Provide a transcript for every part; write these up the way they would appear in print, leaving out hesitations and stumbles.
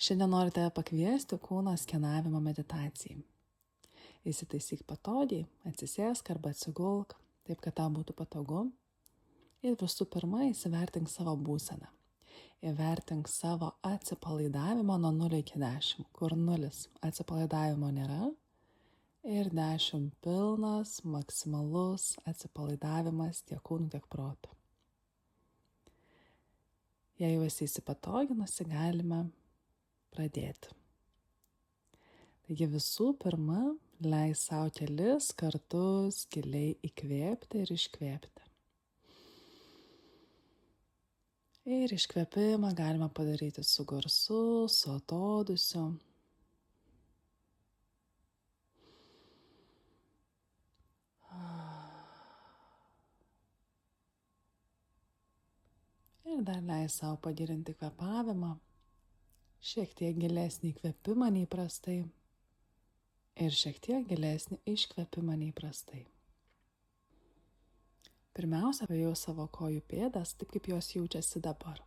Šiandien noriu tave pakviesti kūno skenavimo meditacijai. Įsitaisyk patogiai, atsisėsk arba atsigulk, taip kad tau būtų patogu. Ir visų pirma įsivertink savo būseną. Įvertink savo atsipalaidavimą nuo 0 iki 10, kur 0 atsipalaidavimo nėra ir 10 pilnas, maksimalus atsipalaidavimas tiek kūnų, tiek proto. Jei jau esi įsipatoginusi, galime pradėti. Taigi visų pirma, leis savo kelis kartus giliai įkvėpti ir iškvėpti. Ir iškvėpimą galima padaryti su garsu, su atodūsiu. Ir dar leis savo pagirinti kvėpavimą. Šiek tiek gilesnį įkvėpimą nei įprastai ir šiek tiek gilesnį iškvėpimą nei įprastai. Pirmiausia, pajaus savo kojų pėdas, taip kaip jos jaučiasi dabar.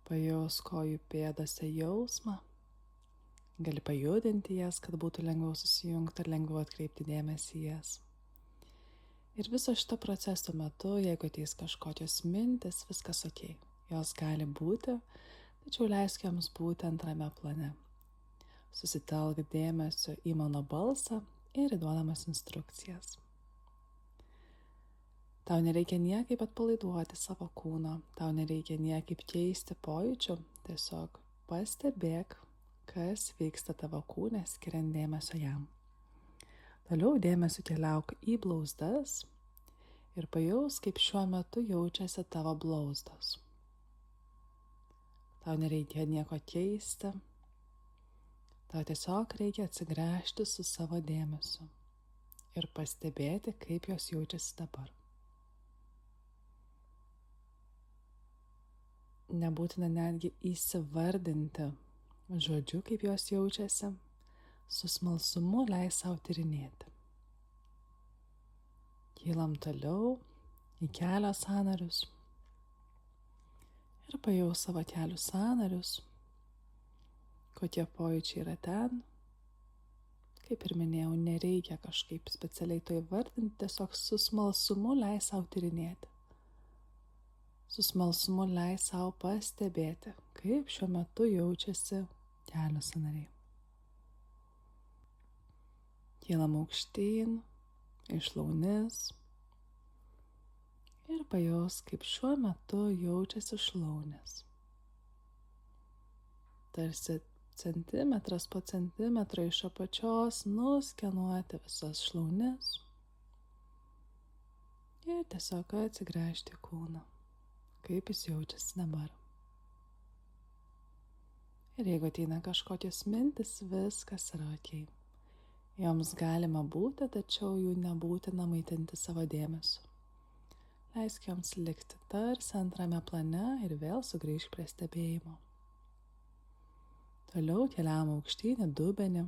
Pajaus kojų pėdose jausmą. Gali pajudinti jas, kad būtų lengviau susijungti ir lengviau atkreipti dėmesį į jas. Ir viso šito proceso metu, jeigu ateis kažkokios mintis, viskas ok. Jos gali būti, tačiau leisk joms būti antrame plane. Susitelk dėmesio į mano balsą ir įduodamas instrukcijas. Tau nereikia niekaip atpalaiduoti savo kūno, tau nereikia niekaip keisti pojūčių, tiesiog pastebėk, kas vyksta tavo kūne, skiriant dėmesio jam. Toliau dėmesio keliauk į blauzdas ir pajaus, kaip šiuo metu jaučiasi tavo blauzdos. Tau nereikia nieko keisti, tau tiesiog reikia atsigręžti su savo dėmesiu ir pastebėti, kaip jos jaučiasi dabar. Nebūtina netgi įsivardinti žodžiu, kaip jos jaučiasi, su smalsumu leis savo tyrinėti. Kylam toliau į kelio sąnarius. Ir pajaus savo kelių sąnarius, kokie pojūčiai yra ten. Kaip ir minėjau, nereikia kažkaip specialiai to įvardinti, tiesiog su smalsumu leis savo tyrinėti. Su smalsumu leis savo pastebėti, kaip šiuo metu jaučiasi kelių sąnariai. Kylam aukštyn, iš šlaunis. Ir pajaus, kaip šiuo metu jaučiasi šlaunės. Tarsi centimetras po centimetro iš apačios nuskenuoti visas šlaunis. Ir tiesiog atsigręžti į kūną, kaip jis jaučiasi dabar. Ir jeigu ateina kažkokios mintis, viskas yra ok. Joms galima būti, tačiau jų nebūtina maitinti savo dėmesiu. Leisk joms likti tarsi antrame plane ir vėl sugrįžk prie stebėjimo. Toliau keliam aukštyn į dubenį.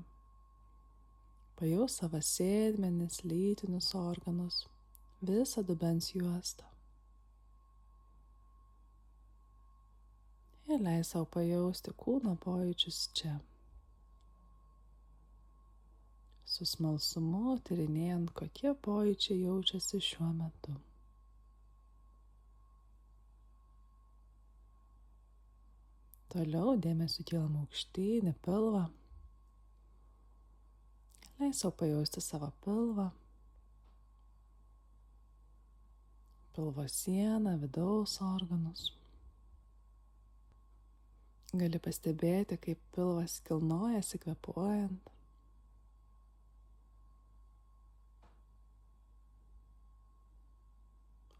Pajaus savo sėdmenis, lytinius organus, visą dubens juostą. Ir leis savo pajausti kūno pojūčius čia. Su smalsumu tyrinėjant, kokie pojūčiai jaučiasi šiuo metu. Toliau dėmesiu kylam aukštyn į pilvą. Leis sau pajausti savo pilvą. Pilvo sieną, vidaus organus. Gali pastebėti, kaip pilvas kilnojasi kvėpuojant.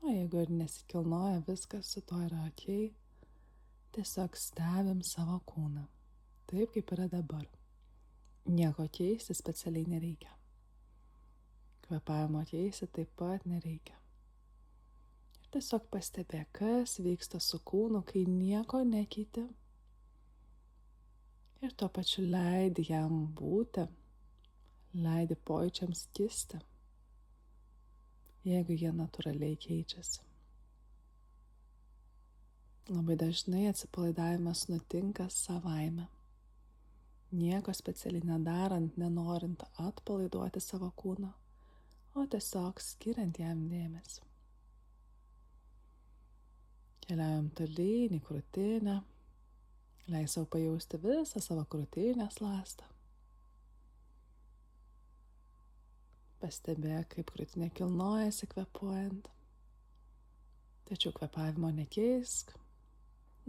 O jeigu ir nesikilnoja, viskas su to yra ok. Tiesiog stebim savo kūną, taip kaip yra dabar. Nieko keisti specialiai nereikia. Kvėpavimo keisti taip pat nereikia. Ir tiesiog pastebėk, kas vyksta su kūnu, kai nieko nekeiti. Ir tuo pačiu leidi jam būti, leidi pojūčiams kisti, jeigu jie natūraliai keičiasi. Labai dažnai atsipalaidavimas nutinka savaime. Nieko specialiai nedarant, nenorint atpalaiduoti savo kūną, o tiesiog skiriant jam dėmesį. Keliaujam tolyn į krūtinę, leis savo pajausti visą savo krūtinės ląstą. Pastebėk, kaip krūtinė kilnojasi kvėpuojant, tačiau kvėpavimo nekeisk,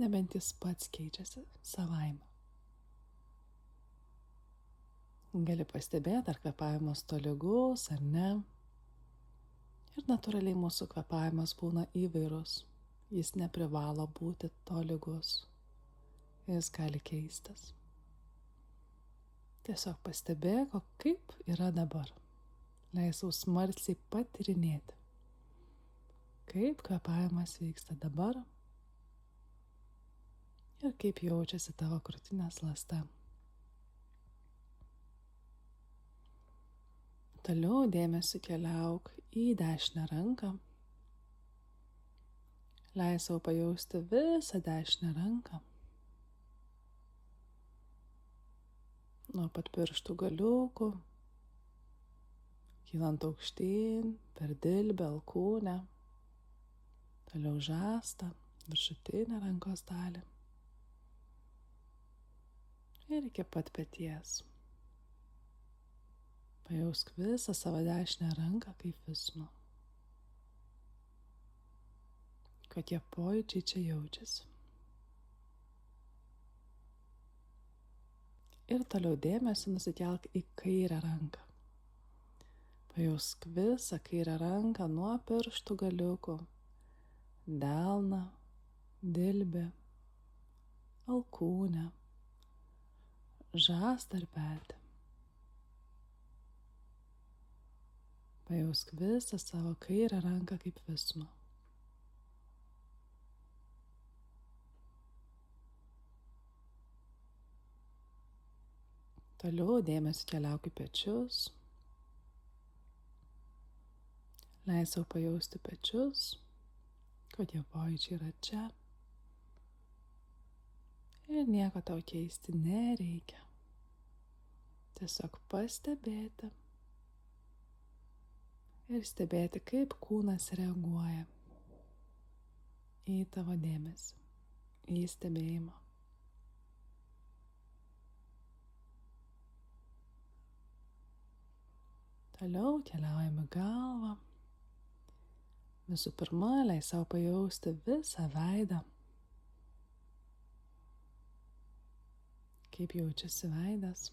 nebent jis pats keičiasi savaime. Gali pastebėti, ar kvėpavimas tolygus ar ne. Ir natūraliai mūsų kvėpavimas būna įvairus. Jis neprivalo būti tolygus. Jis gali keistis. Tiesiog pastebėk, kaip yra dabar. Leis sau smalsiai patyrinėti, kaip kvėpavimas vyksta dabar ir kaip jaučiasi tavo krūtinės ląsta. Toliau dėmesiu keliauk į dešinę ranką. Leis sau pajausti visą dešinę ranką. Nuo pat pirštų galiukų, kylant aukštyn, per dilbę, alkūnę, toliau žastą, viršutinę rankos dalį ir iki pat peties. Pajausk visą savo dešinę ranką kaip visumą. Kokie pojūčiai čia jaučiasi. Ir toliau dėmesį nusikelk į kairę ranką. Pajausk visą kairę ranką nuo pirštų galiukų, delną, dilbį, alkūnę, žastą ir petį. Pajausk visą savo kairę ranką kaip visumą. Toliau dėmesį keliauk į pečius. Leis sau pajausti pečius, kokie pojūčiai yra čia. Ir nieko tau keisti nereikia. Tiesiog pastebėti ir stebėti, kaip kūnas reaguoja į tavo dėmesį, į stebėjimą. Toliau keliaujame galvą. Visų pirma, leis sau pajausti visą veidą. Kaip jaučiasi veidas.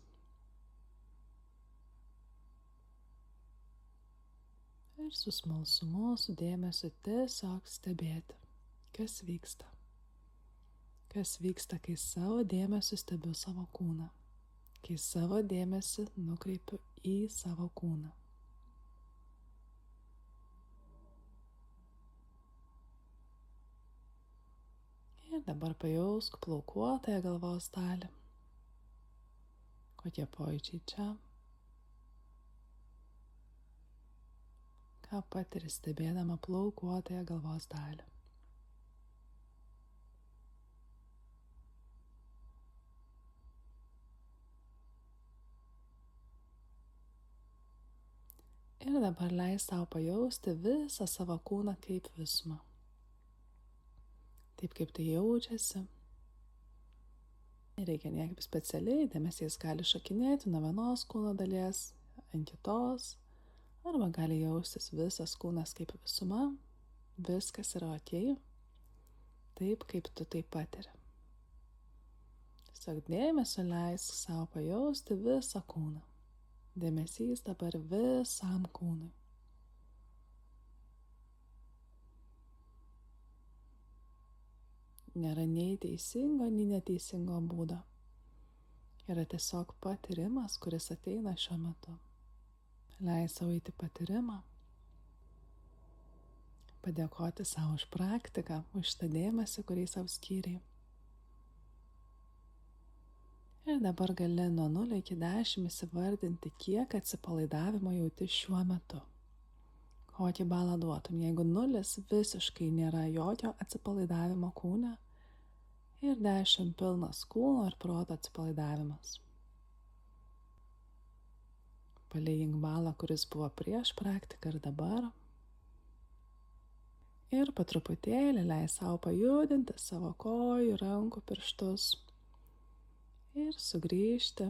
Ir su smalsumu, su dėmesiu tiesiog stebėti, kas vyksta. Kas vyksta, kai savo dėmesiu stebiu savo kūną. Kai savo dėmesį nukreipiu į savo kūną. Ir dabar pajausk plaukuotąją galvos dalį. Kokie pojūčiai čia. Ką patiri stebėdama plaukuotąją galvos dalį. Ir dabar leis tau pajausti visą savo kūną kaip visumą. Taip kaip tai jaučiasi. Nereikia niekaip specialiai, dėmesys gali šokinėti nuo vienos kūno dalies ant kitos, arba gali jaustis visas kūnas kaip visuma, viskas yra okei, taip kaip tu tai patiri. Tiesiog dėmesio leisk savo pajausti visą kūną. Dėmesys dabar visam kūnui. Nėra nei teisingo, nei neteisingo būdo. Yra tiesiog patyrimas, kuris ateina šiuo metu. Leis savo eiti patyrimą. Padėkoti savo už praktiką, už tą dėmesį, kurį savo skyrei. Ir dabar gali nuo 0 iki 10 įsivardinti, kiek atsipalaidavimo jauti šiuo metu. Kokį balą duotum, jeigu 0 visiškai nėra jokio atsipalaidavimo kūne, ir 10 pilnas kūno ir proto atsipalaidavimas. Palygink balą, kuris buvo prieš praktiką ir dabar. Ir po truputėlį leis savo pajudinti savo kojų, rankų pirštus ir sugrįžti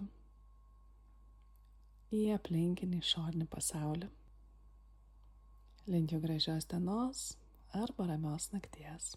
į aplinkinį išorinį pasaulį. Linkiu gražios dienos arba ramios nakties.